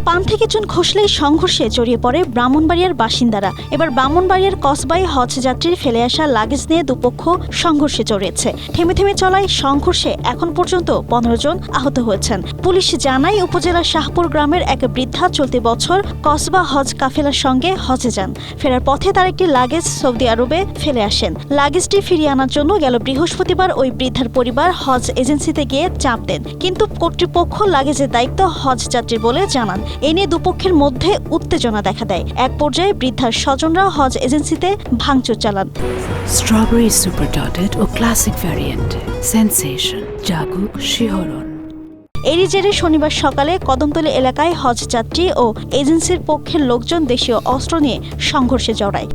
পান থেকে চুন খসলেই সংঘর্ষে জড়িয়ে পড়ে ব্রাহ্মণবাড়িয়ার বাসিন্দারা। এবার ব্রাহ্মণবাড়িয়ার কসবায় হজযাত্রীর ফেলে আসা লাগেজ নিয়ে দুপক্ষ সংঘর্ষে জড়িয়েছে। থেমে থেমে চলায় সংঘর্ষে এখন পর্যন্ত 15 জন আহত হয়েছেন। পুলিশ জানায় উপজেলার শাহপুর গ্রামের এক বৃদ্ধা চলতি বছর কসবা হজ কাফেলার সঙ্গে হজে যান। ফেরার পথে তার একটি লাগেজ সৌদি আরবে ফেলে আসেন। লাগেজটি ফিরিয়ে আনার জন্য গেল বৃহস্পতিবার ওই বৃদ্ধার পরিবার হজ এজেন্সিতে গিয়ে চাপ দেন, কিন্তু কর্তৃপক্ষ লাগেজের দায়িত্ব হজ যাত্রীর বলে জানান। এ নিয়ে দুপক্ষের মধ্যে উত্তেজনা দেখা দেয়। এক পর্যায়ে বৃদ্ধার স্বজনরা হজ এজেন্সিতে ভাঙচুর চালান। স্ট্রবেরি সুপার ডটেড ও ক্লাসিক ভ্যারিয়েন্ট সেন্সেশন জাগুক শিহরণ। এরই জেরে শনিবার সকালে কদমতলী এলাকায় হজযাত্রী ও এজেন্সির পক্ষের লোকজন দেশীয় অস্ত্র নিয়ে সংঘর্ষে জড়ায়।